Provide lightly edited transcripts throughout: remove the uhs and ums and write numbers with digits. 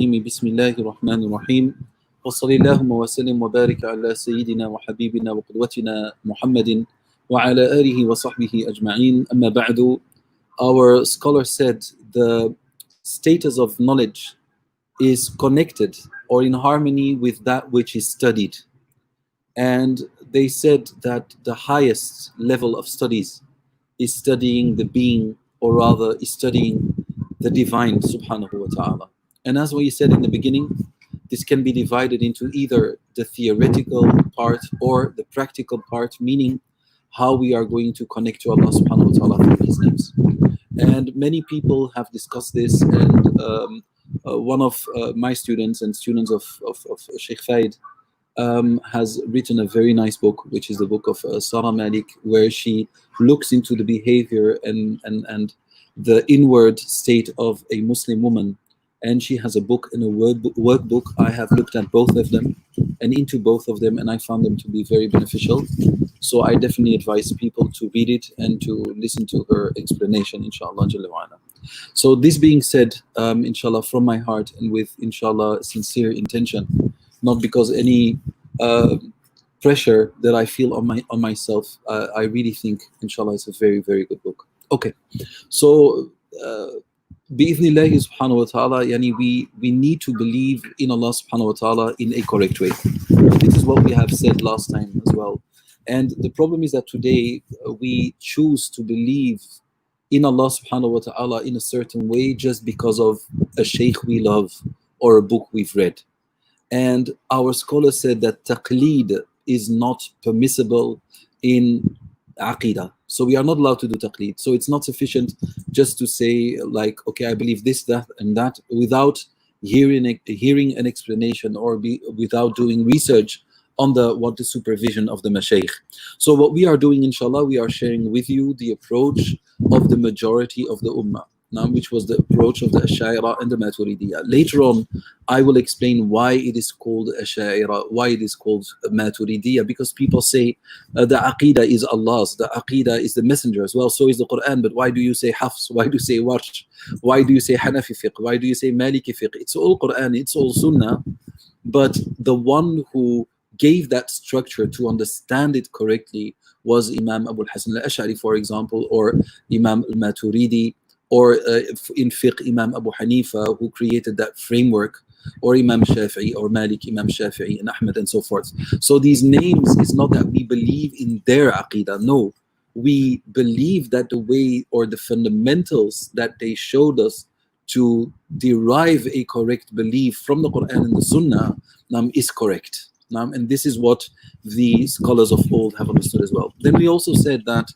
بسم الله الرحمن الرحيم وصلى اللهم وسلم وبارك على سيدنا وحبيبنا وقدوتنا محمد وعلى آله وصحبه أجمعين أما بعد. Our scholar said the status of knowledge is connected or in harmony with that which is studied, and they said that the highest level of studies is studying the being, or rather is studying the divine subhanahu wa ta'ala. And as we said in the beginning, this can be divided into either the theoretical part or the practical part, meaning how we are going to connect to Allah subhanahu wa ta'ala through His names. And many people have discussed this, and one of my students and students of Shaykh Faid has written a very nice book, which is the book of Sarah Malik, where she looks into the behavior and the inward state of a Muslim woman. And she has a book and a workbook. I have looked at both of them and into both of them, and I found them to be very beneficial. So I definitely advise people to read it and to listen to her explanation, inshallah. So this being said, inshallah, from my heart and with, inshallah, sincere intention, not because any pressure that I feel on myself, I really think, inshallah, it's a very, very good book. Okay, so Bi-idhnillahi subhanahu wa ta'ala, we need to believe in Allah subhanahu wa ta'ala in a correct way. This is what we have said last time as well. And the problem is that today we choose to believe in Allah subhanahu wa ta'ala in a certain way just because of a shaykh we love or a book we've read. And our scholar said that taqleed is not permissible in aqidah. So we are not allowed to do taqleed. So it's not sufficient just to say, like, okay, I believe this, that, and that, without hearing an explanation or without doing research on what the supervision of the mashaykh. So what we are doing, inshallah, we are sharing with you the approach of the majority of the ummah, which was the approach of the Ash'ari and the Maturidiyya. Later on, I will explain why it is called Ash'ari, why it is called Maturidiyya, because people say the Aqidah is Allah's, the Aqidah is the messenger as well, so is the Quran, but why do you say Hafs, why do you say Warsh, why do you say Hanafi fiqh, why do you say Maliki fiqh? It's all Quran, it's all Sunnah, but the one who gave that structure to understand it correctly was Imam Abu al-Hasan al-Ash'ari, for example, or Imam al-Maturidi, or in fiqh, Imam Abu Hanifa, who created that framework, or Imam Shafi'i, or Malik, Imam Shafi'i, and Ahmed, and so forth. So these names is not that we believe in their aqidah, no. We believe that the way or the fundamentals that they showed us to derive a correct belief from the Quran and the Sunnah is correct. And this is what the scholars of old have understood as well. Then we also said that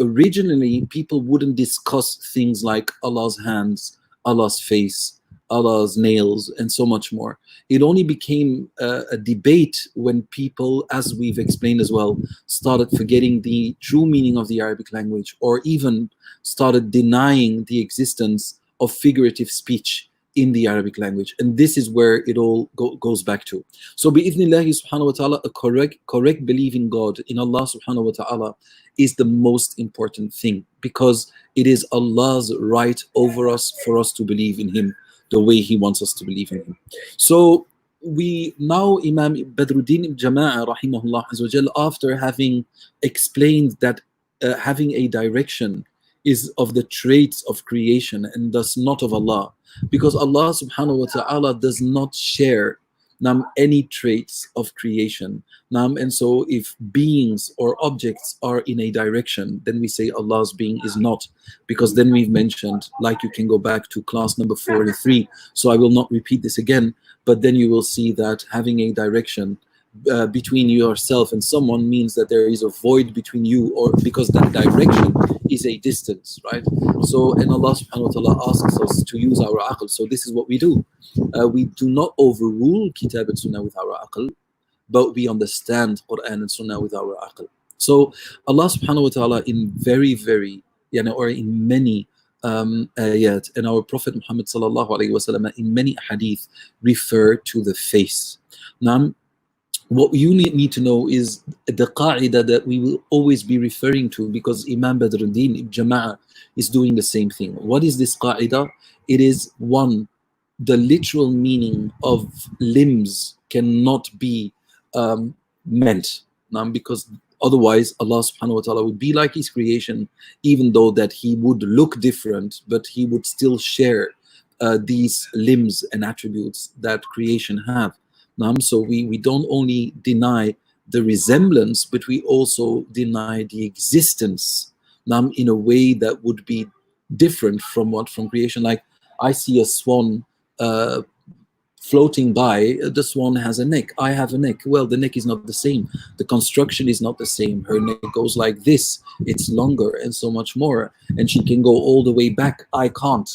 originally people wouldn't discuss things like Allah's hands, Allah's face, Allah's nails, and so much more. It only became a debate when people, as we've explained as well, started forgetting the true meaning of the Arabic language, or even started denying the existence of figurative speech in the Arabic language. And this is where it all goes back to. So bi-idhnillahi subhanahu wa ta'ala, a correct belief in God, in Allah subhanahu wa ta'ala, is the most important thing, because it is Allah's right over us for us to believe in Him the way He wants us to believe in Him. So we now, Imam Badruddin ibn Jama'ah rahimahullah azza wa jal, after having explained that having a direction is of the traits of creation and thus not of Allah, because Allah subhanahu wa ta'ala does not share any traits of creation. And so if beings or objects are in a direction, then we say Allah's being is not, because then we've mentioned, like, you can go back to class number 43, so I will not repeat this again, but then you will see that having a direction between yourself and someone means that there is a void between you, or because that direction is a distance, right? So, and Allah subhanahu wa ta'ala asks us to use our aql. So this is what we do. We do not overrule Kitab and Sunnah with our aql, but we understand Quran and Sunnah with our aql. So Allah subhanahu wa ta'ala in very, very, or in many ayat, and our Prophet Muhammad sallallahu alayhi wa sallam in many hadith refer to the face. Now, what you need to know is the qa'idah that we will always be referring to, because Imam Badruddin ibn Jama'ah is doing the same thing. What is this qa'idah? It is one, the literal meaning of limbs cannot be meant, because otherwise Allah subhanahu wa ta'ala would be like his creation, even though that he would look different, but he would still share these limbs and attributes that creation have. So we don't only deny the resemblance, but we also deny the existence in a way that would be different from creation. Like, I see a swan floating by. The swan has a neck, I have a neck. Well, the neck is not the same, the construction is not the same. Her neck goes like this, it's longer, and so much more, and she can go all the way back, I can't.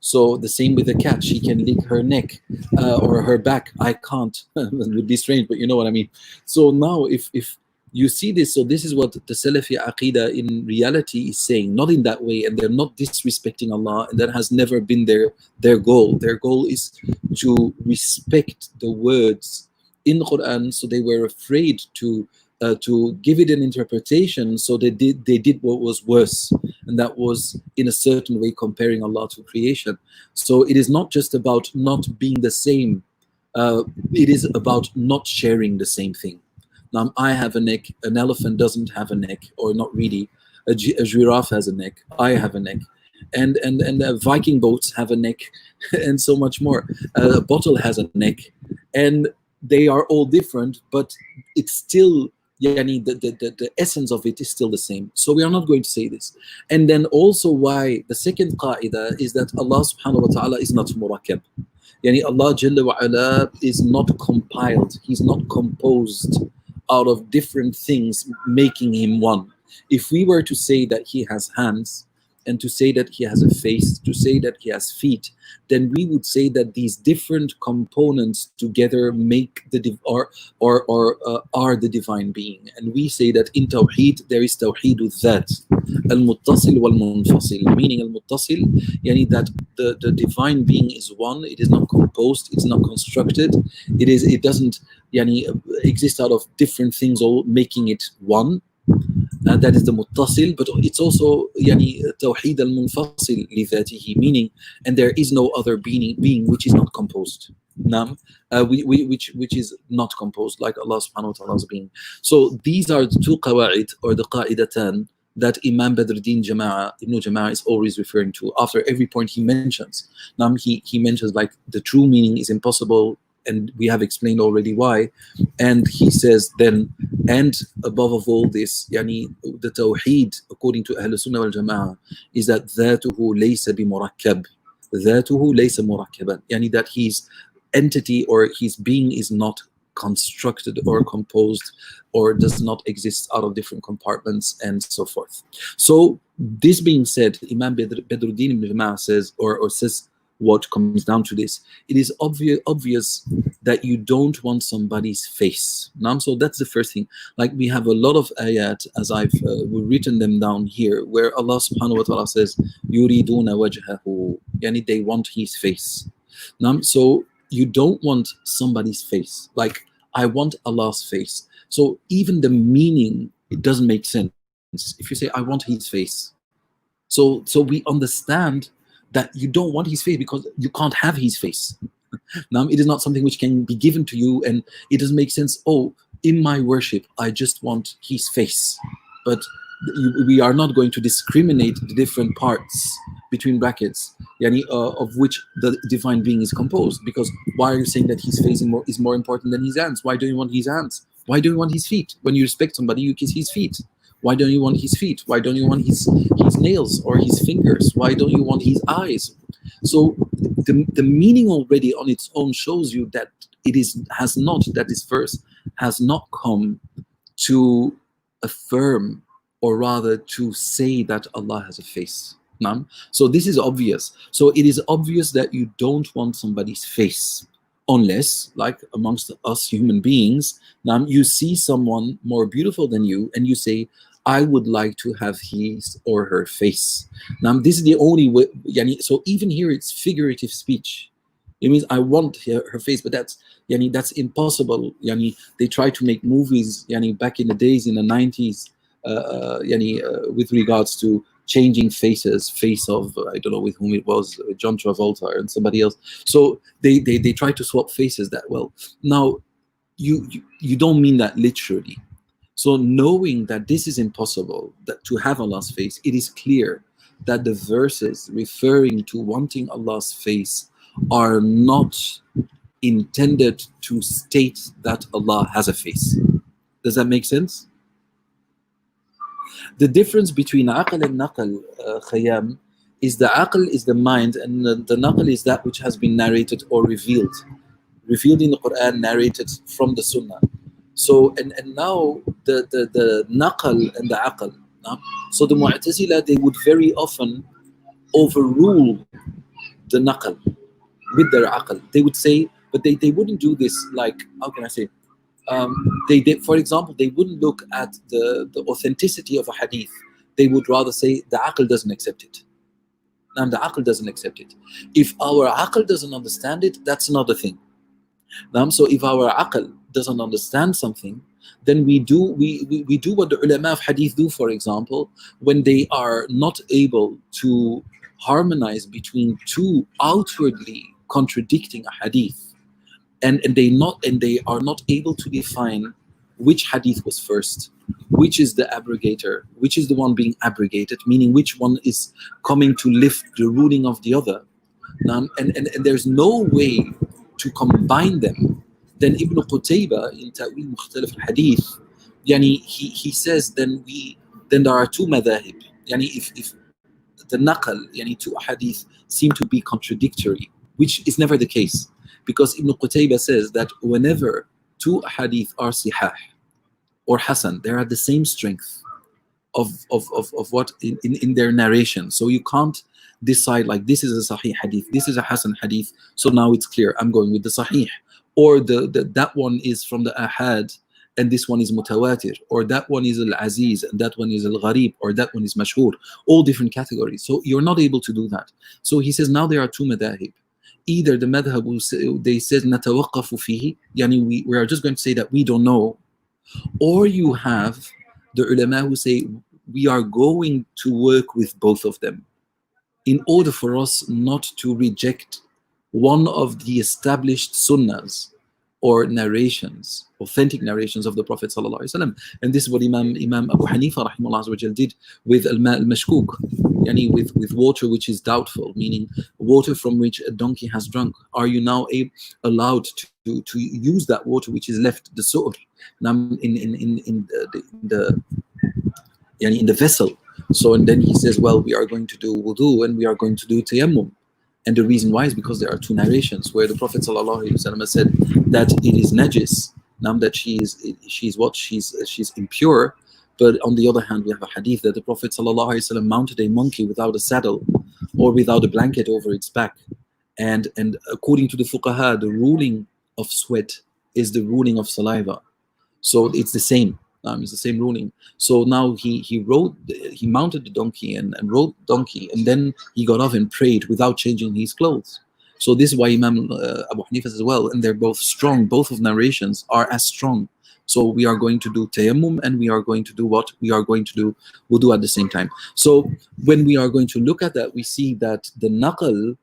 So the same with the cat, she can lick her neck or her back, I can't. It would be strange, but you know what I mean. So now if you see this, so this is what the Salafi Aqidah in reality is saying, not in that way, and they're not disrespecting Allah, and that has never been their goal. Their goal is to respect the words in Quran, so they were afraid to give it an interpretation, so they did what was worse, and that was in a certain way comparing Allah to creation. So it is not just about not being the same, it is about not sharing the same thing. Now, I have a neck, an elephant doesn't have a neck, or not really. A giraffe has a neck, I have a neck. And Viking boats have a neck, and so much more. A bottle has a neck, and they are all different, but it's still, yani, the essence of it is still the same. So we are not going to say this. And then also why the second qaida is that Allah subhanahu wa ta'ala is not murakkab. Yani Allah Jalla wa ala is not compiled, he's not composed out of different things making him one. If we were to say that he has hands, and to say that he has a face, to say that he has feet, then we would say that these different components together make the are the divine being. And we say that in Tawheed there is Tawheedul Dhat, al-muttasil wal-munfasil, meaning al-muttasil, yani that the divine being is one, it is not composed, it's not constructed, it doesn't yani exist out of different things all making it one. That is the muttasil, but it's also yani tawheed al-munfasil li dhatihi, meaning, and there is no other being which is not composed. Which is not composed like Allah subhanahu wa ta'ala's being. So these are the two qawaid, or the qa'idatan, that Imam Badruddin Jama'ah, Ibn Jama'ah, is always referring to after every point he mentions. He mentions like the true meaning is impossible, and we have explained already why. And he says then, and above all this, yani the Tawheed according to Ahl Sunnah wal Jama'ah is that ذاته ليس بمركب, ذاته ليس مركبا, yani that his entity or his being is not constructed or composed, or does not exist out of different compartments, and so forth. So this being said, Imam Badruddin ibn Jama'ah says, or says what comes down to this, it is obvious that you don't want somebody's face. So that's the first thing. Like, we have a lot of ayat, as I've written them down here, where Allah subhanahu wa ta'ala says, yuriduna wajhahu, yani they want his face. So you don't want somebody's face. Like, I want Allah's face. So even the meaning, it doesn't make sense. If you say, I want his face. So we understand that you don't want his face because you can't have his face. Now, it is not something which can be given to you, and it doesn't make sense. Oh, in my worship, I just want his face. But we are not going to discriminate the different parts between brackets, yani, of which the divine being is composed. Because why are you saying that his face is more important than his hands? Why don't you want his hands? Why don't you want his feet? When you respect somebody, you kiss his feet. Why don't you want his feet? Why don't you want his nails or his fingers? Why don't you want his eyes? So the meaning already on its own shows you that this verse has not come to affirm, or rather to say that Allah has a face. So this is obvious. So it is obvious that you don't want somebody's face, unless, like amongst us human beings, you see someone more beautiful than you, and you say, I would like to have his or her face. This is the only way. So even here, it's figurative speech. It means I want her face, but that's impossible. They try to make movies back in the days in the 90s, with regards to changing faces, face of I don't know with whom it was, John Travolta and somebody else. So they try to swap faces that well. Now you don't mean that literally. So knowing that this is impossible, that to have Allah's face, it is clear that the verses referring to wanting Allah's face are not intended to state that Allah has a face. Does that make sense? The difference between aql and naql, Khayyam, is the aql is the mind, and the naql is that which has been narrated or revealed in the Quran, narrated from the Sunnah. So and now the naql and the aql. So the Mu'tazila, they would very often overrule the naql with their aql. They would say, but they wouldn't do this like, how can I say? They for example, they wouldn't look at the authenticity of a hadith. They would rather say the aql doesn't accept it. And the aql doesn't accept it. If our aql doesn't understand it, that's another thing. So if our aql doesn't understand something, then we do what the ulama of hadith do, for example, when they are not able to harmonize between two outwardly contradicting a hadith, and they are not able to define which hadith was first, which is the abrogator, which is the one being abrogated, meaning which one is coming to lift the ruling of the other. And there's no way to combine them. Then Ibn Qutayba in Ta'wil Mukhtalif al-Hadith, he says then there are two madhahib. If the naql, two hadith seem to be contradictory, which is never the case, because Ibn Qutayba says that whenever two hadith are sihah or hasan, they are the same strength of what in their narration. So you can't decide like this is a sahih hadith, this is a hasan hadith, so now it's clear I'm going with the sahih, or that one is from the ahad and this one is mutawatir, or that one is al-aziz and that one is al-gharib, or that one is mashhur, all different categories. So you're not able to do that. So he says now there are two madahib. Either the madhab they said natawaqafu fihi, we are just going to say that we don't know, or you have the ulama who say we are going to work with both of them in order for us not to reject one of the established sunnahs or narrations, authentic narrations of the Prophet ﷺ. And this is what Imam Abu Hanifa rahimahullah did with al-ma' al-mashkuk, with water which is doubtful, meaning water from which a donkey has drunk. Are you now allowed to use that water which is left, the su'r, in the vessel? So and then he says, well, we are going to do wudu and we are going to do tayammum. And the reason why is because there are two narrations where the Prophet ﷺ said that it is najis, that she's impure. But on the other hand, we have a hadith that the Prophet ﷺ mounted a monkey without a saddle or without a blanket over its back. And according to the fuqaha, the ruling of sweat is the ruling of saliva. So it's the same. It's the same ruling. So now he mounted the donkey and rode the donkey, and then he got off and prayed without changing his clothes. So this is why Imam Abu Hanifa says as well, and they're both strong. Both of narrations are as strong. So we are going to do tayammum, and we are going to do what? We are going to do wudu at the same time. So when we are going to look at that, we see that the naql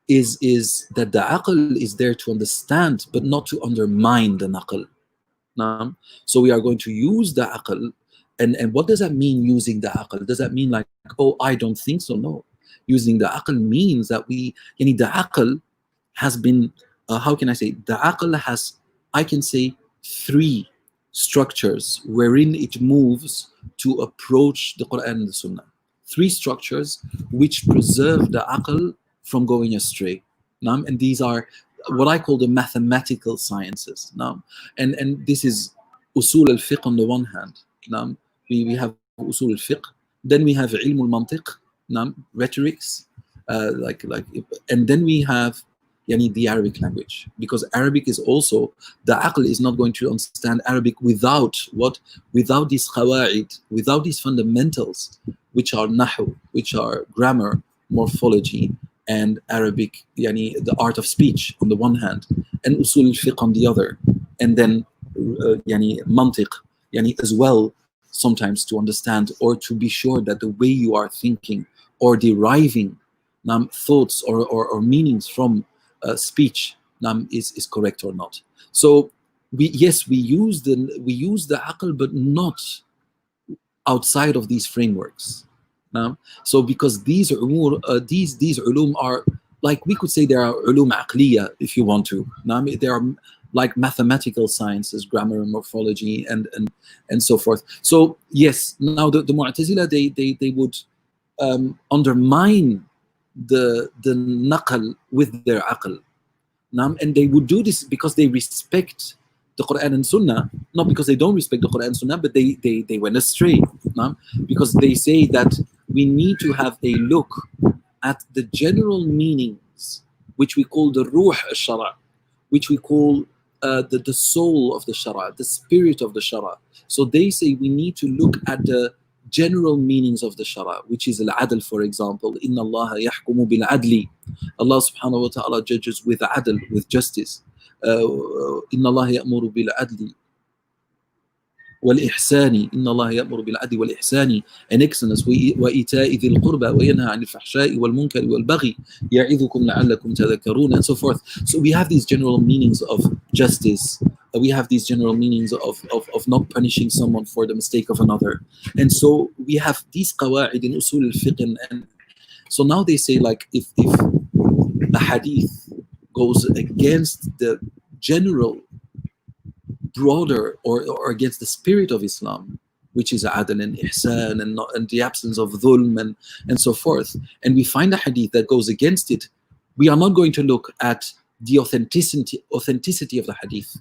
is that the aql is there to understand, but not to undermine the naql. So we are going to use the aql, and what does that mean, using the aql? Does that mean like, oh, I don't think so? No. Using the aql means that the aql has been, how can I say, the aql has, I can say, three structures wherein it moves to approach the Quran and the Sunnah. Three structures which preserve the aql from going astray. And these are what I call the mathematical sciences. And this is usul al-fiqh on the one hand. We have usul al-fiqh, then we have ilm al-mantiq, rhetorics, and then we have the Arabic language, because Arabic is also, the aql is not going to understand Arabic without these qawa'id, without these fundamentals, which are nahu, which are grammar, morphology, and Arabic, the art of speech on the one hand, and usul al-fiqh on the other, and then mantiq, as well, sometimes to understand or to be sure that the way you are thinking or deriving thoughts or meanings from speech is correct or not. So we use the aql, but not outside of these frameworks. So because these ulum are, like, we could say they are ulum aqliya, if you want to. They are like mathematical sciences, grammar, morphology, and so forth. So yes, now the Mu'tazila, they would undermine the naql with their aql. And they would do this because they respect the Quran and Sunnah, not because they don't respect the Quran and Sunnah, but they went astray. Because they say that we need to have a look at the general meanings, which we call the ruh al-shara', which we call the soul of the shara', the spirit of the shara'. So they say we need to look at the general meanings of the shara', which is al-adl, for example. Inna Allah yahkumu bil-adli. Allah subhanahu wa ta'ala judges with adl, with justice. Inna Allah ya'muru bil-adli والإحسان إن الله يأمر بالعدل والإحسان and excellence وإيتاء ذي القربى وينهى عن الفحشاء والمنكر والبغي يعظكم لعلكم تذكرون, and so forth. So we have these general meanings of justice. We have these general meanings of not punishing someone for the mistake of another. And so we have these qawaid in usul al-fiqh. And so now they say, like, if a hadith goes against the general, broader, or against the spirit of Islam, which is adl and ihsan and the absence of dhulm and so forth, and we find a hadith that goes against it, we are not going to look at the authenticity of the hadith.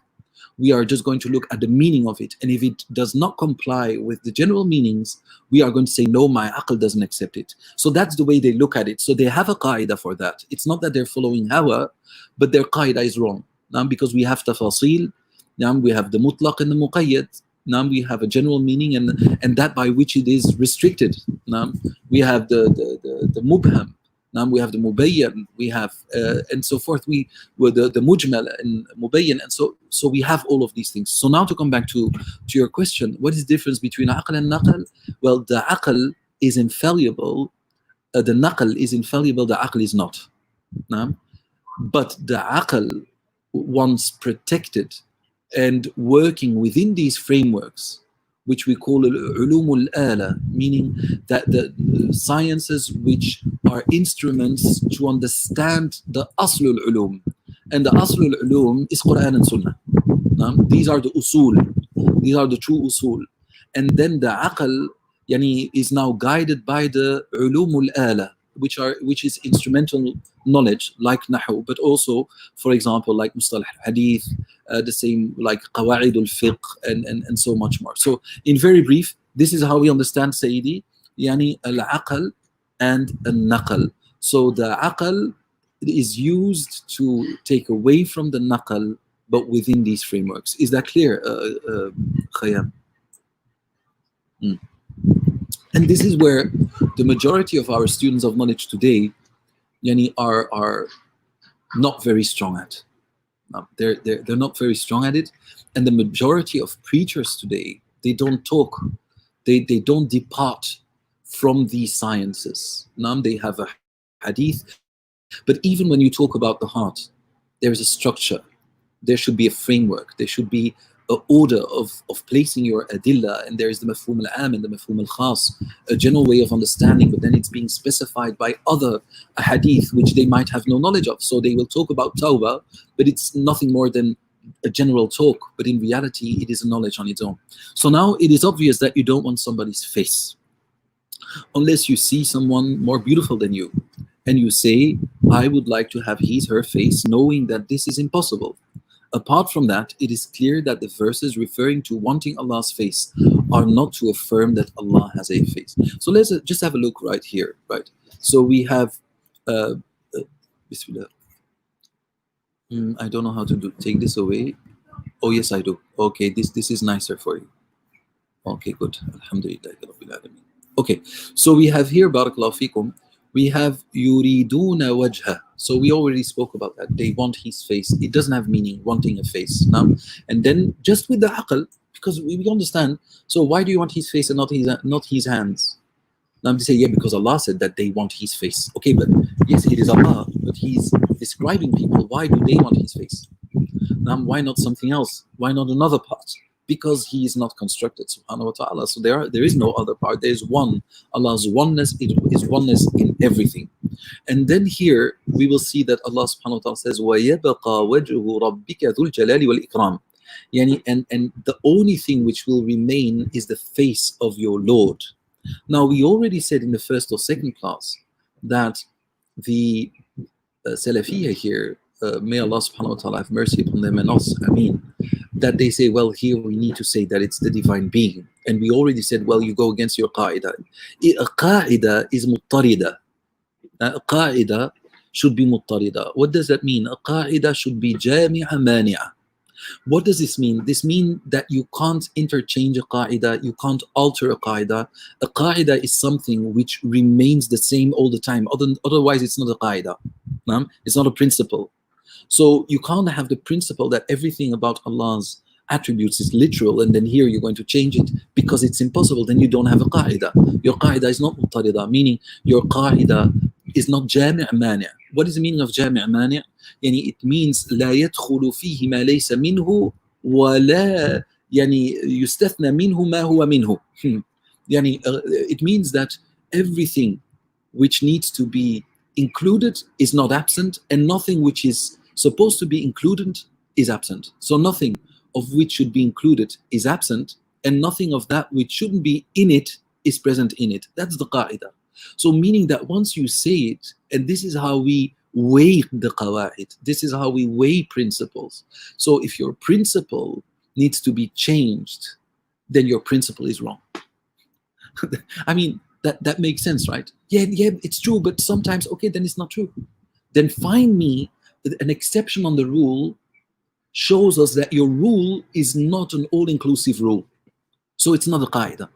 We are just going to look at the meaning of it. And if it does not comply with the general meanings, we are going to say, no, my aql doesn't accept it. So that's the way they look at it. So they have a qaida for that. It's not that they're following hawa, but their qaida is wrong. Because we have tafasil, we have the mutlaq and the muqayyad. We have a general meaning and that by which it is restricted. We have the mubham. We have the mubayyan. We have and so forth. We were the mujmal and mubayyan, and so we have all of these things. So now to come back to your question, what is the difference between aql and naql? Well, the aql is infallible. The naql is infallible. The aql is not. But the aql, once protected and working within these frameworks, which we call ulum al-ala, meaning that the sciences which are instruments to understand the aslul ulum. And the aslul ulum is Quran and Sunnah. These are the usul. These are the true usul. And then the aql is now guided by the ulum al-ala, which is instrumental knowledge, like nahu, but also, for example, like mustalah hadith, the same like qawaid al-fiqh and so much more. So in very brief, this is how we understand Sayyidi, al-aql and al-naql. So the aql is used to take away from the naql, but within these frameworks. Is that clear, Khayyam? And this is where the majority of our students of knowledge today are not very strong at. They're not very strong at it. And the majority of preachers today, they don't talk. They don't depart from these sciences. They have a hadith. But even when you talk about the heart, there is a structure. There should be a framework. There should be an order of placing your adillah, and there is the mafhum al-am and the mafhum al-khas, a general way of understanding, but then it's being specified by other hadith which they might have no knowledge of. So they will talk about tawbah, but it's nothing more than a general talk, but in reality it is a knowledge on its own. So now it is obvious that you don't want somebody's face, unless you see someone more beautiful than you, and you say, I would like to have his, her face, knowing that this is impossible. Apart from that, it is clear that the verses referring to wanting Allah's face are not to affirm that Allah has a face. So let's just have a look right here, right? So we have, Bismillah. I don't know how to take this away. Oh yes, I do. Okay, this is nicer for you. Okay, good. Alhamdulillah. Okay, so we have here, Barakallahu Fikum, we have yuriduna wajha. So we already spoke about that. They want his face. It doesn't have meaning, wanting a face. And then just with the aql, because we understand. So why do you want his face and not his hands? Now they say, yeah, because Allah said that they want his face. Okay, but yes, it is Allah, but he's describing people. Why do they want his face? Now, why not something else? Why not another part? Because he is not constructed, subhanahu wa ta'ala. So there is no other part. There is one. Allah's oneness is oneness in everything. And then here we will see that Allah subhanahu wa ta'ala says, وَيَبْقَى وَجْهُ رَبِّكَ ذُو الْجَلَالِ وَالْإِكْرَامِ. And the only thing which will remain is the face of your Lord. Now, we already said in the first or second class that the Salafiyya here, may Allah subhanahu wa ta'ala have mercy upon them and us, Ameen, that they say, well, here we need to say that it's the divine being. And we already said, well, you go against your qa'idah. A qa'idah is muttarida. A qa'idah should be muttarida. What does that mean? A qa'idah should be jami'a mani'a. What does this mean? This means that you can't interchange a qa'idah, you can't alter a qa'idah. A qa'idah is something which remains the same all the time. Otherwise, it's not a qa'idah. It's not a principle. So you can't have the principle that everything about Allah's attributes is literal, and then here you're going to change it because it's impossible. Then you don't have a qa'idah. Your qa'idah is not mutarida, meaning your qa'idah is not jami' mani'. What is the meaning of jami' mani'? يعني it means لا يدخل فيه ما ليس منه ولا يعني يستثنى منه ما هو منه. يعني it means that everything which needs to be included is not absent, and nothing which is supposed to be included is absent. So nothing of which should be included is absent, and nothing of that which shouldn't be in it is present in it. That's the qa'idah. So meaning that once you say it, and this is how we weigh the qawa'id, this is how we weigh principles. So if your principle needs to be changed, then your principle is wrong. I mean, that makes sense, right? Yeah, it's true, but sometimes, okay, then it's not true. Then find me an exception on the rule shows us that your rule is not an all-inclusive rule. So it's not a qaida.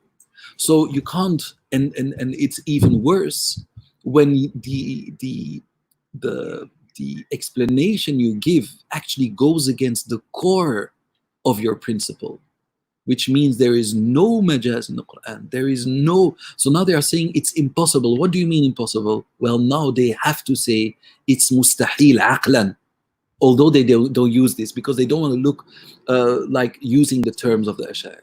So you can't, and it's even worse when the explanation you give actually goes against the core of your principle, which means there is no majaz in the Quran. There is no, so now they are saying it's impossible. What do you mean impossible? Well, now they have to say it's mustahil aqlan, although they don't use this because they don't want to look like using the terms of the Ash'ari.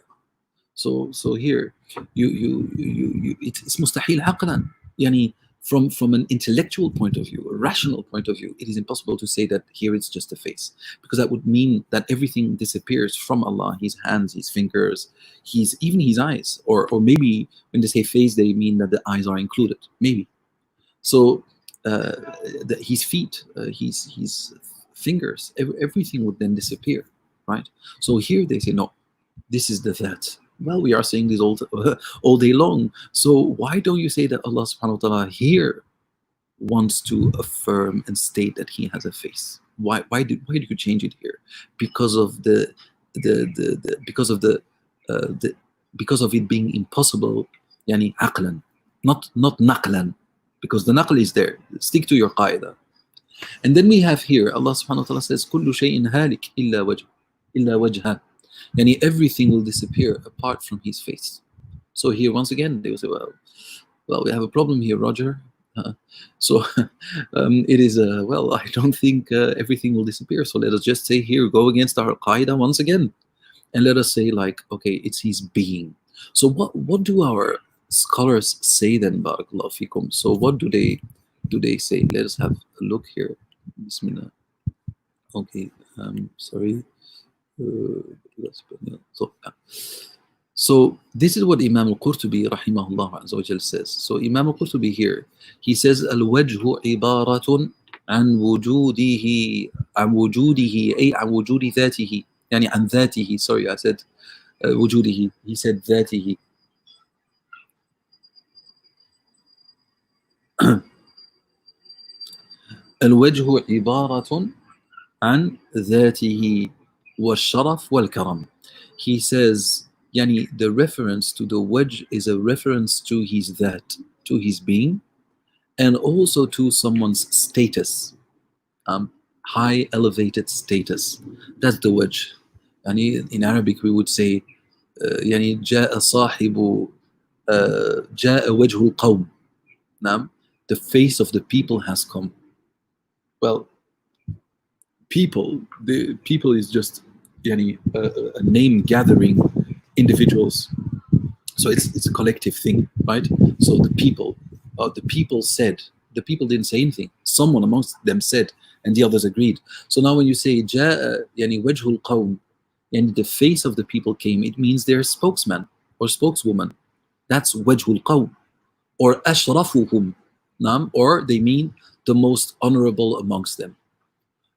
So here, it's mustahil aqlan. Yani from an intellectual point of view, a rational point of view, it is impossible to say that here it's just a face, because that would mean that everything disappears from Allah, his hands, his fingers, even his eyes, or maybe when they say face, they mean that the eyes are included, maybe. So his feet, his fingers, everything would then disappear, right? So here they say, no, this is the that. Well, we are saying this all day long. So why don't you say that Allah subhanahu wa ta'ala here wants to affirm and state that he has a face? Why do you change it here? Because of because of it being impossible, yani aqlan, not naqlan, because the naql is there. Stick to your qaida. And then we have here Allah subhanahu wa ta'ala says kullu shay'in halik illa wajha. Yani everything will disappear apart from his face. So here once again they will say, well, we have a problem here, Roger. So it is well, I don't think everything will disappear. So let us just say here, go against our qaida once again, and let us say like, okay, it's his being. So what do our scholars say then, barakallahu fikum? So what do they say? Let us have a look here. Bismillah. Okay, sorry. So this is what Imam al-Qurtubi rahimahullah azza wa jal says. So Imam al-Qurtubi here, he says al-wajhu ibaratun an wujudihi ay an wujudi dhatihi, yani an dhatihi, sorry, I said wujudihi, he said dhatihi. الوجه عبارة عن ذاته والشرف والكرم. He says, yani the reference to the wajh is a reference to his that, to his being, and also to someone's status, high elevated status. That's the wajh. Yani in Arabic we would say يعني جاء صاحب جاء وجه القوم. نعم. The face of the people has come. Well, the people is just يعني a name gathering individuals. So it's a collective thing, right? So the people said, the people didn't say anything. Someone amongst them said, and the others agreed. So now when you say جاء يعني وجه القوم, and the face of the people came, it means their spokesman or spokeswoman. That's وجه القوم, or أشرفهم. Or they mean the most honorable amongst them.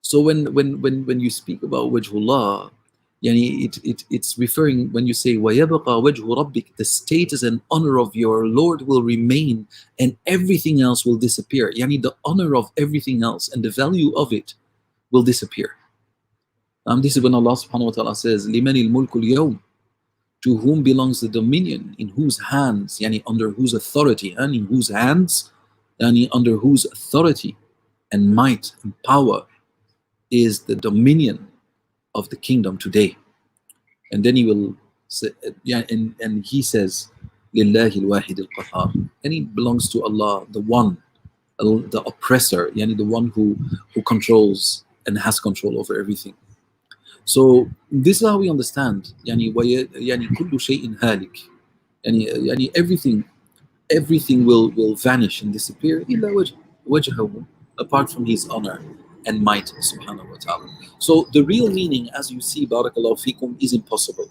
So when you speak about wajhullah, it's referring, when you say وَيَبْقَى وَجْهُ رَبِّكَ, the status and honor of your Lord will remain and everything else will disappear. The honor of everything else and the value of it will disappear. This is when Allah subhanahu wa ta'ala says لِمَنِ الْمُلْكُ الْيَوْمِ, to whom belongs the dominion, in whose hands, under whose authority, and in whose hands, under whose authority and might and power is the dominion of the kingdom today. And then he will say, and he says, Lillahi al-wahid al-qahar, and it belongs to Allah, the one, the oppressor, the one who controls and has control over everything. So this is how we understand كل شيء هالك, everything will vanish and disappear إلا وجهه, apart from his honor and might subhanahu wa ta'ala. So the real meaning, as you see, barakallahu fikum, is impossible.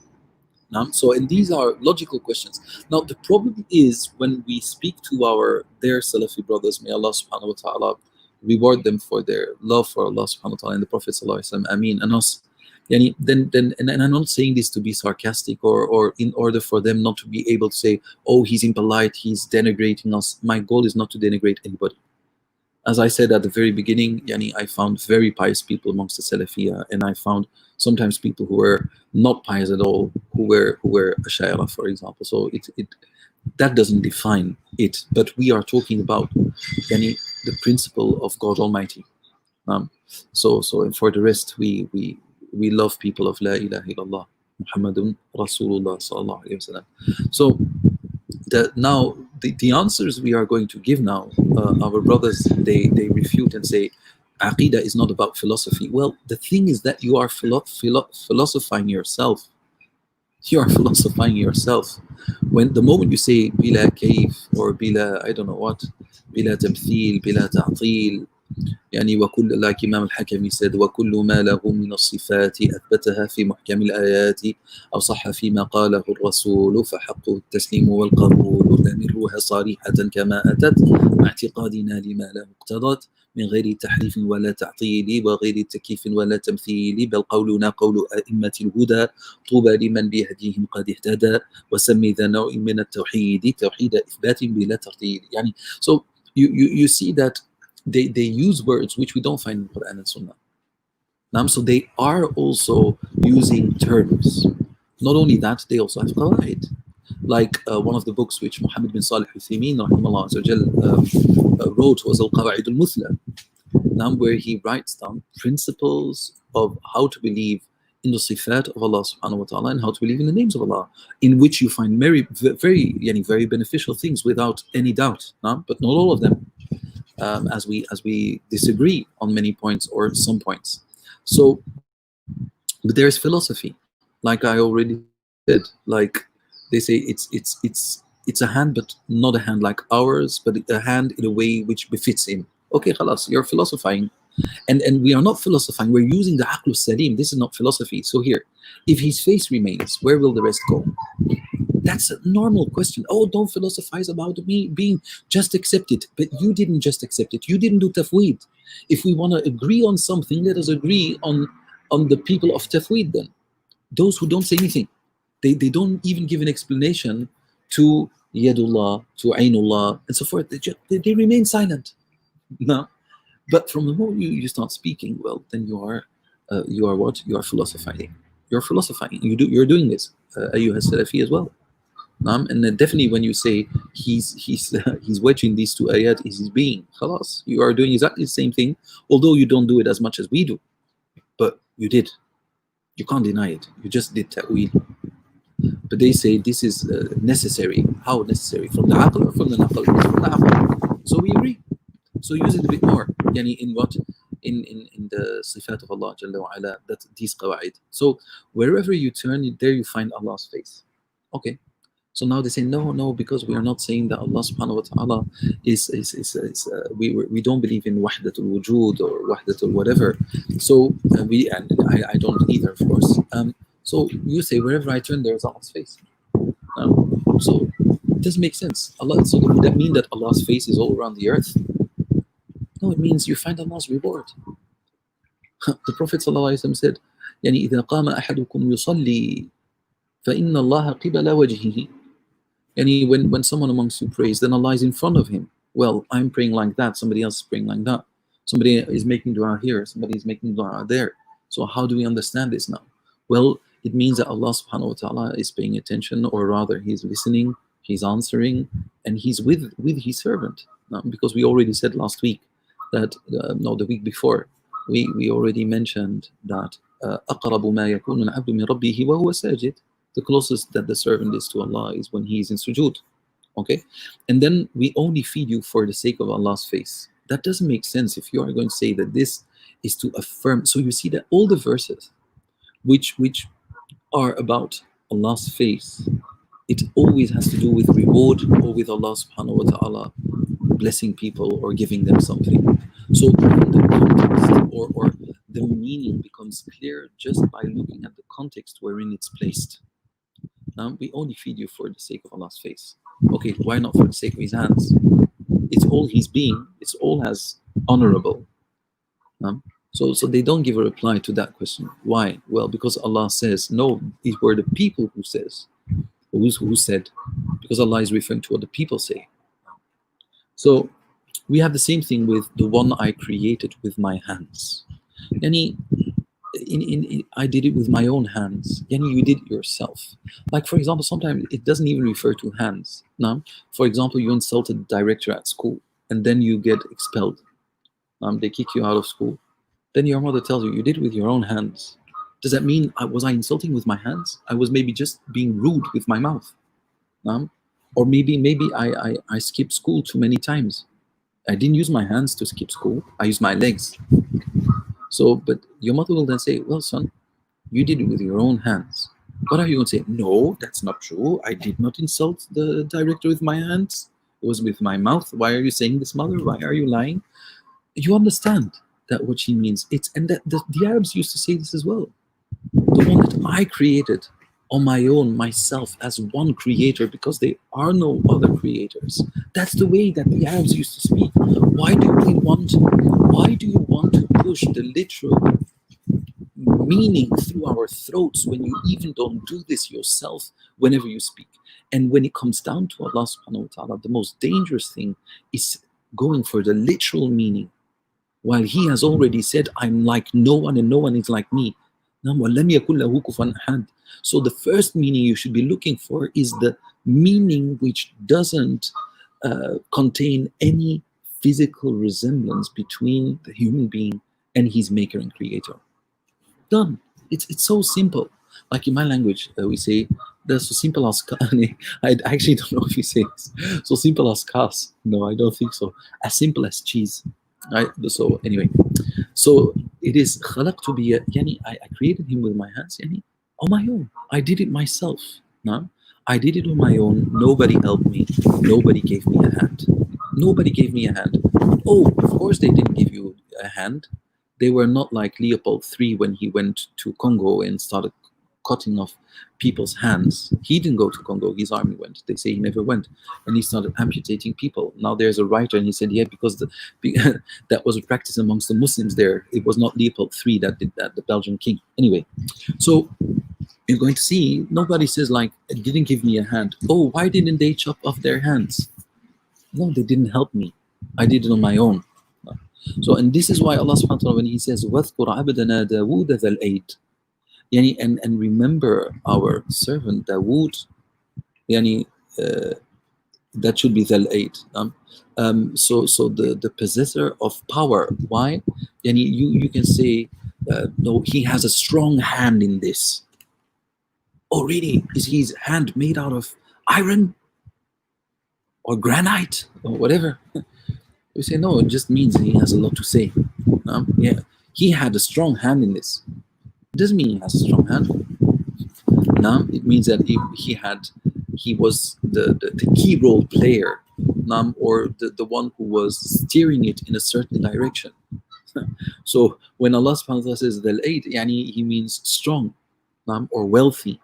So, and these are logical questions. Now the problem is when we speak to their Salafi brothers, may Allah subhanahu wa ta'ala reward them for their love for Allah subhanahu wa ta'ala and the Prophet sallallahu alaihi wasallam, ameen, and us. And I'm not saying this to be sarcastic or in order for them not to be able to say, oh, he's impolite, he's denigrating us. My goal is not to denigrate anybody. As I said at the very beginning, I found very pious people amongst the Salafiyah, and I found sometimes people who were not pious at all, who were Ash'ari, for example. So that doesn't define it, but we are talking about the principle of God Almighty. So for the rest, we love people of La ilaha illallah Muhammadun Rasulullah sallallahu alaihi wasallam. So now the answers we are going to give now, our brothers, they refute and say Aqidah is not about philosophy. Well, the thing is that you are philosophizing yourself. You are philosophizing yourself. When the moment you say bila kayf or bila I don't know what, bila tamthil, bila ta'til, وكل like Imam al-Hakami said وكل ما له من الصفات أثبتها في محكم الآيات أو صح فيما قاله الرسول فحقه التسليم والقبول نمرها صريحة كما أتت مع اعتقادنا لما له اقتضت من غير تحريف ولا تعطيل وغير تكييف ولا تمثيل بل قولنا قول أئمة الهدى طوبى لمن بهديهم قد اهتدى وسمي ذا نوع من التوحيد توحيد إثبات بلا ترتيل. So you see that they use words which we don't find in Quran and Sunnah. So they are also using terms. Not only that, they also have qawaid. Like one of the books which Muhammad bin Salih al-Uthaymeen wrote was Al-Qawa'id al-Muthla, where he writes down principles of how to believe in the sifat of Allah subhanahu wa ta'ala and how to believe in the names of Allah, in which you find very, very beneficial things without any doubt, but not all of them. As we disagree on many points or some points. So, but there is philosophy, like I already said. Like they say, it's a hand, but not a hand like ours, but a hand in a way which befits him. Okay, khalas, you're philosophizing, and we are not philosophizing. We're using the aql salim. This is not philosophy. So here, if his face remains, where will the rest go? That's a normal question. Oh, don't philosophize about me being just accept it. But you didn't just accept it. You didn't do tafweed. If we want to agree on something, let us agree on the people of tafweed then. Those who don't say anything. They don't even give an explanation to Yadullah, to Ainullah, and so forth. They remain silent. No. But from the moment you start speaking, well, then you are what? You are philosophizing. You're philosophizing. You're doing this. Ayyuha Salafi as well. And then definitely when you say he's wedging these two ayat is his being, khalas, you are doing exactly the same thing, although you don't do it as much as we do, but you did. You can't deny it. You just did ta'weel. But but they say this is necessary. How necessary? From the aql or from the naql? From the aql. So we agree. So use it a bit more. Yani in what? In the sifat of Allah Jalla wa Ala, that these qawaid. So wherever you turn, there you find Allah's face. Okay. So now they say no, because we are not saying that Allah subhanahu wa ta'ala we don't believe in wahdatul wujud or wahdatul whatever. So I don't either, of course. So you say wherever I turn, there is Allah's face. So it doesn't make sense. So would that mean that Allah's face is all around the earth? No, it means you find Allah's reward. The Prophet ﷺ said, يعني إذا قام أحدكم يصلي فإن الله قبل وجهه. Yani when someone amongst you prays, then Allah is in front of him. Well, I'm praying like that, somebody else is praying like that. Somebody is making dua here, somebody is making dua there. So how do we understand this now? Well, it means that Allah subhanahu wa ta'ala is paying attention, or rather He's listening, He's answering, and He's with His servant. Now, because we already said last week that, the week before, we already mentioned that أَقْرَبُ مَا يَكُونُ الْعَبْدُ مِنْ رَبِّهِ وَهُوَ سَاجِدٌ. The closest that the servant is to Allah is when he is in sujood. Okay? And then we only feed you for the sake of Allah's face. That doesn't make sense if you are going to say that this is to affirm. So you see that all the verses which are about Allah's face, it always has to do with reward or with Allah subhanahu wa ta'ala blessing people or giving them something. So the context or the meaning becomes clear just by looking at the context wherein it's placed. Now, we only feed you for the sake of Allah's face. Okay, why not for the sake of His hands? It's all His being. It's all as honorable. So they don't give a reply to that question. Why? Well, because Allah says, no, it were the people who said. Because Allah is referring to what the people say. So we have the same thing with the one I created with my hands. I did it with my own hands. You did it yourself. Like, for example, sometimes it doesn't even refer to hands. No? For example, you insulted the director at school and then you get expelled. They kick you out of school. Then your mother tells you, you did it with your own hands. Does that mean was I insulting with my hands? I was maybe just being rude with my mouth. Or maybe I skipped school too many times. I didn't use my hands to skip school. I used my legs. So, but your mother will then say, well, son, you did it with your own hands. What are you going to say? No, that's not true. I did not insult the director with my hands. It was with my mouth. Why are you saying this, mother? Why are you lying? You understand that what she means. And that the Arabs used to say this as well. The one that I created on my own, myself, as one creator, because there are no other creators. That's the way that the Arabs used to speak. Why do you want to push the literal meaning through our throats when you even don't do this yourself whenever you speak? And when it comes down to Allah subhanahu wa ta'ala, the most dangerous thing is going for the literal meaning, while He has already said, I'm like no one and no one is like me. So the first meaning you should be looking for is the meaning which doesn't contain any physical resemblance between the human being and his maker and creator. Done. It's so simple. Like in my language, we say, that's so simple as I actually don't know if you say this. So simple as cas. No, I don't think so. As simple as cheese. Right? So anyway, so it is خلقت بي يعني I created him with my hands يعني on my own. I did it myself. No? I did it on my own. Nobody helped me. Nobody gave me a hand. Nobody gave me a hand. Oh, of course they didn't give you a hand. They were not like Leopold III when he went to Congo and started cutting off people's hands. He didn't go to Congo, his army went. They say he never went. And he started amputating people. Now there's a writer and he said, yeah, because that was a practice amongst the Muslims there. It was not Leopold III that did that, the Belgian king. Anyway, so you're going to see, nobody says like, it didn't give me a hand. Oh, why didn't they chop off their hands? No, they didn't help me. I did it on my own. So, and this is why Allah subhanahu wa ta'ala, when He says, وَاذْكُرْ عَبْدَنَا دَاوُودَ ذَا الْأَيْدِ, and remember our servant Dawood, that should be ذَا الْأَيْدِ. So the possessor of power. Why? You can say, no, he has a strong hand in this. Oh, really? Is his hand made out of iron or granite or whatever? We say, no, it just means he has a lot to say. Yeah, he had a strong hand in this. It doesn't mean he has a strong hand. It means that he was the key role player, or the one who was steering it in a certain direction. So when Allah subhanahu wa ta'ala says Dal-Aid, yani he means strong, or wealthy.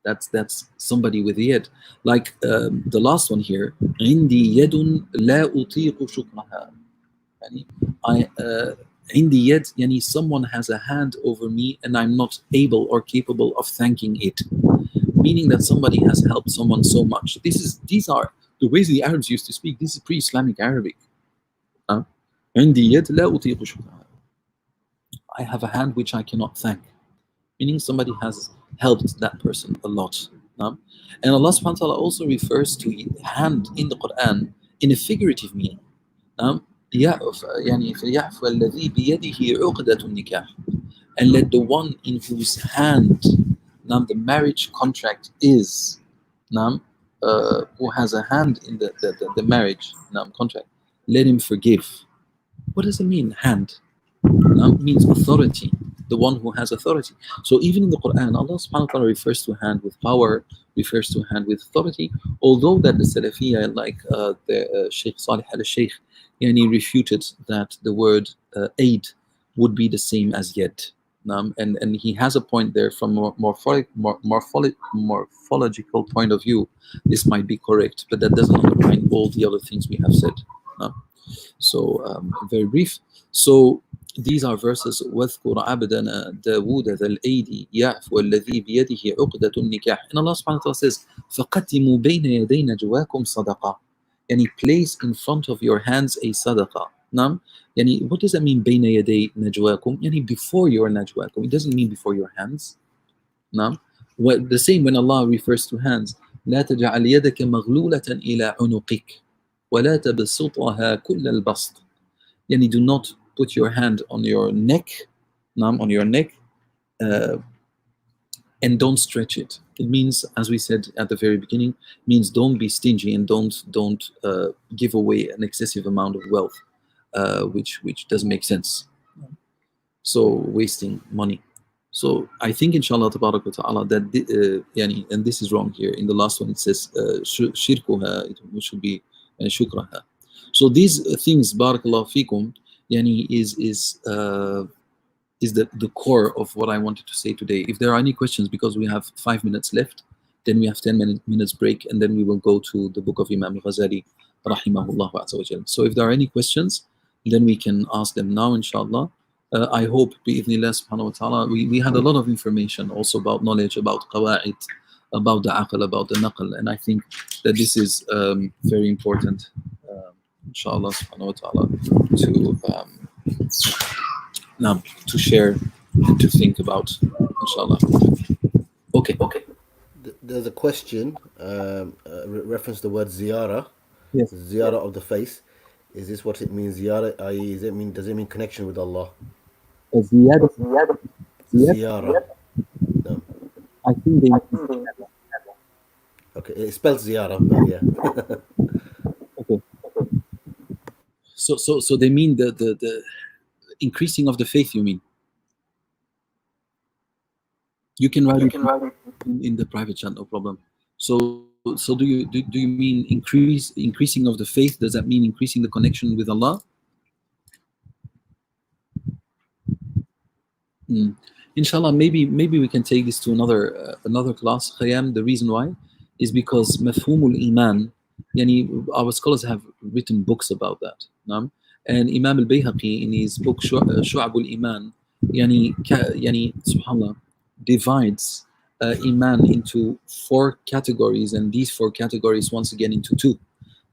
That's somebody with yad. Like the last one here, عندي يد لا أطيق شكرها. يعني I عندي يد, yani someone has a hand over me and I'm not able or capable of thanking it. Meaning that somebody has helped someone so much. These are the ways the Arabs used to speak. This is pre-Islamic Arabic. عندي يد لا أطيق شكرها. I have a hand which I cannot thank. Meaning somebody has helped that person a lot. And Allah subhanahu wa ta'ala also refers to hand in the Quran in a figurative meaning. يعني فليعفو الذي بيده عقدة النكاح, and let the one in whose hand the marriage contract is, who has a hand in the marriage contract, let him forgive. What does it mean, hand? Means authority, the one who has authority. So even in the Quran, Allah subhanahu wa ta'ala refers to hand with power, refers to hand with authority, although that the Salafiyya, like the Shaykh Salih al-Shaykh, yani refuted that the word aid would be the same as yad. And he has a point there from a morphological point of view. This might be correct, but that doesn't undermine all the other things we have said. So very brief. So these are verses. وَاذْكُرْ عَبْدَنَا دَاوُودَ ذَا الْأَيْدِ يَعْفُوَ الَّذِي بِيَدِهِ عُقْدَةُ النِّكَاحِ. And Allah subhanahu wa ta'ala says, فَقَدِّمُوا بَيْنَ يَدَيْ نَجْوَاكُمْ صَدَقَةً. Yani place in front of your hands a sadaqah. Yani what does that mean, بَيْنَ يَدَيْ نَجْوَاكُمْ? Yani before your najwaakum. It doesn't mean before your hands. The same when Allah refers to hands. لا تجعل يدك مغلولة إلى عنقك ولا تبسطها كل البسط. Yani do not put your hand on your neck, and don't stretch it. It means, as we said at the very beginning, means don't be stingy and don't give away an excessive amount of wealth, which doesn't make sense. So wasting money. So I think inshallah tabarak wa ta'ala that yani, and this is wrong here. In the last one it says shirkuha, it should be shukraha. So these things, barakallahu fikum, yani is the core of what I wanted to say today. If there are any questions, because we have 5 minutes left, then we have 10 minutes break, and then we will go to the book of Imam al-Ghazali, rahimahullah azza wa jal. So if there are any questions, then we can ask them now, inshallah. I hope, bi'idhnillah subhanahu wa ta'ala, we had a lot of information also about knowledge, about qawa'id, about the aql, about the naql, and I think that this is very important, inshallah subhanahu wa ta'ala, to share and to think about, inshallah. Okay. There's a question, reference the word ziyarah, Yes. ziyarah of the face. Is this what it means, ziyarah? I.e., does it mean connection with Allah? Ziyarah. Ziyarah. No. I think they. Okay, it spells ziyarah, but yeah. Okay. So they mean the increasing of the faith. You mean? You can write it in the private chat, no problem. So do you mean increasing of the faith? Does that mean increasing the connection with Allah? Inshallah, maybe we can take this to another class. Khayyam, the reason why is because mafhumul iman. Yani our scholars have written books about that. And Imam al-Bayhaqi in his book Shu'abul Iman, yani subhanallah, divides iman into 4 categories, and these 4 categories once again into 2.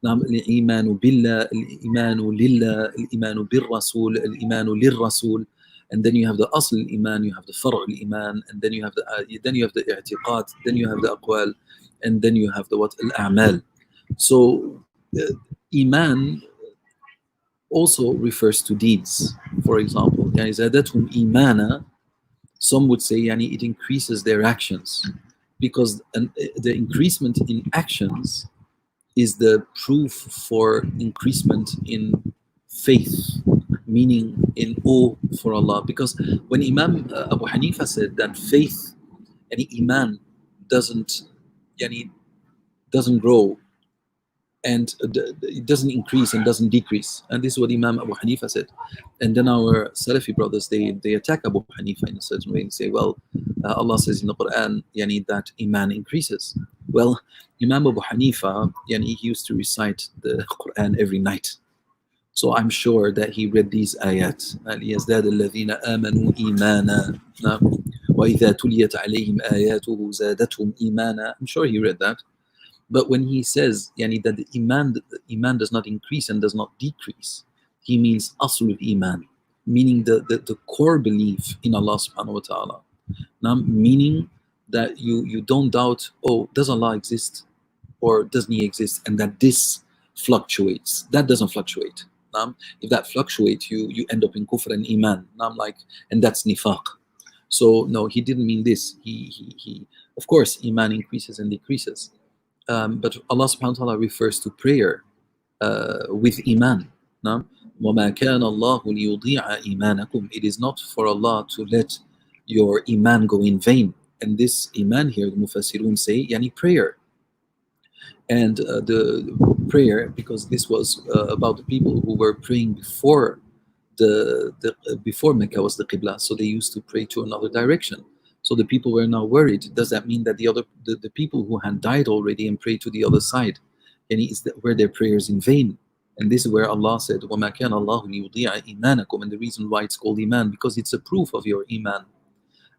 الإيمان بالله, الإيمان لله, الإيمان بالرسول, الإيمان للرسول. And then you have the asl iman, you have the far' iman, and then you have the i'tiqad, then you have the aqwal, and then you have the al-a'mal. So iman also refers to deeds. For example, يعني زادتهم إيمانا, some would say yani it increases their actions, because the increasement in actions is the proof for increasement in faith, meaning in awe for Allah. Because when Imam Abu Hanifa said that faith and iman doesn't yani, doesn't grow and it doesn't increase and doesn't decrease, and this is what Imam Abu Hanifa said. And then our Salafi brothers, they attack Abu Hanifa in a certain way and say, well, Allah says in the Quran yani, that iman increases. Well, Imam Abu Hanifa yani, he used to recite the Quran every night, so I'm sure that he read these ayat. لِيَزْدَادَ الَّذِينَ آمَنُوا إِيمَانًا وَإِذَا تُلِيَتْ عَلَيْهِمْ آيَاتُهُ زَادَتْهُمْ إِيمَانًا. I'm sure he read that. But when he says yani, that the iman does not increase and does not decrease, he means aslul iman, meaning the core belief in Allah subhanahu wa ta'ala. Now, meaning that you don't doubt, oh, does Allah exist or doesn't he exist, and that this fluctuates. That doesn't fluctuate. If that fluctuates, you end up in kufr and iman. And that's nifaq. So no, he didn't mean this. He of course, iman increases and decreases. But Allah subhanahu wa ta'ala refers to prayer with iman. وَمَا كَانَ اللَّهُ لِيُضِيعَ إِيمَانَكُمْ. It is not for Allah to let your iman go in vain. And this iman here, the Mufassirun say, yani prayer. And the prayer, because this was about the people who were praying before before Mecca was the Qibla, so they used to pray to another direction. So the people were now worried. Does that mean that the people who had died already and prayed to the other side, and were their prayers in vain? And this is where Allah said, وَمَا كَانَ اللَّهُ لِيُضِيعَ إِيمَانَكُمْ. And the reason why it's called iman, because it's a proof of your iman.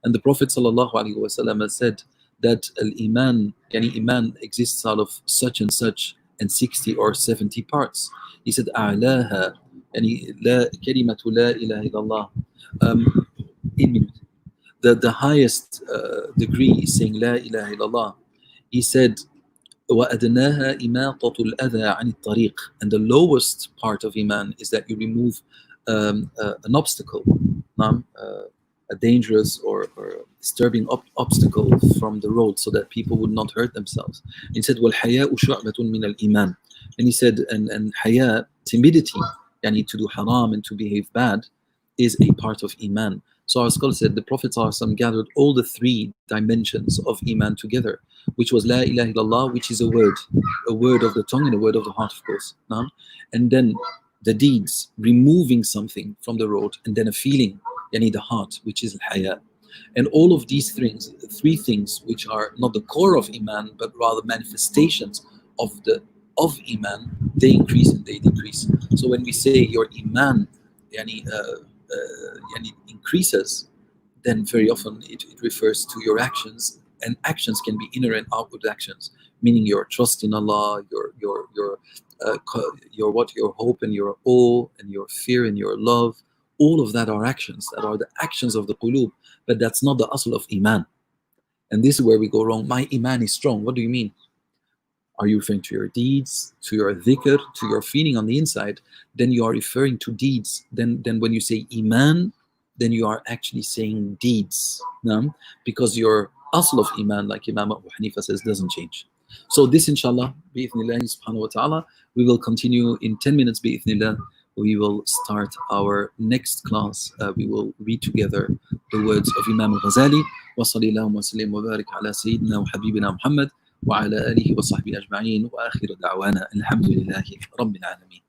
And the Prophet ﷺ said that al-iman, yani iman exists out of such and such and 60 or 70 parts. He said, أعلاها يعني كلمة لا إله إلا الله. The highest degree is saying La ilaha illallah. He said, وَأَدْنَاهَا إِمَاطَةُ الْأَذَى عَنِ الطَّرِيقِ. And the lowest part of iman is that you remove an obstacle, a dangerous or disturbing obstacle from the road, so that people would not hurt themselves. He said, وَالْحَيَاءُ شُعْبَةٌ مِنَ الْإِيمَانِ. And he said, and haya, timidity, yani to do haram and to behave bad, is a part of iman. So our scholar said the Prophet ﷺ gathered all the three dimensions of iman together, which was La ilaha illallah, which is a word of the tongue and a word of the heart, of course. And then the deeds, removing something from the road, and then a feeling, yani the heart, which is al-haya. And all of these three things, which are not the core of iman, but rather manifestations of iman, they increase and they decrease. So when we say your iman yani increases, then very often it refers to your actions, and actions can be inner and outward actions, meaning your trust in Allah, your hope and your awe and your fear and your love. All of that are actions, that are the actions of the qulub, but that's not the asl of iman. And this is where we go wrong. My iman is strong. What do you mean? Are you referring to your deeds, to your dhikr, to your feeling on the inside? Then you are referring to deeds. Then when you say iman, then you are actually saying deeds. Because your asl of iman, like Imam Abu Hanifa says, doesn't change. So this, inshallah, bi'ithnillahi subhanahu wa ta'ala, we will continue in 10 minutes, bi'ithnillah. We will start our next class. We will read together the words of Imam al-Ghazali. Wa sallallahu wa sallim wa barik ala sayyidina wa habibina Muhammad. وعلى آله وصحبه أجمعين وآخر دعوانا الحمد لله رب العالمين.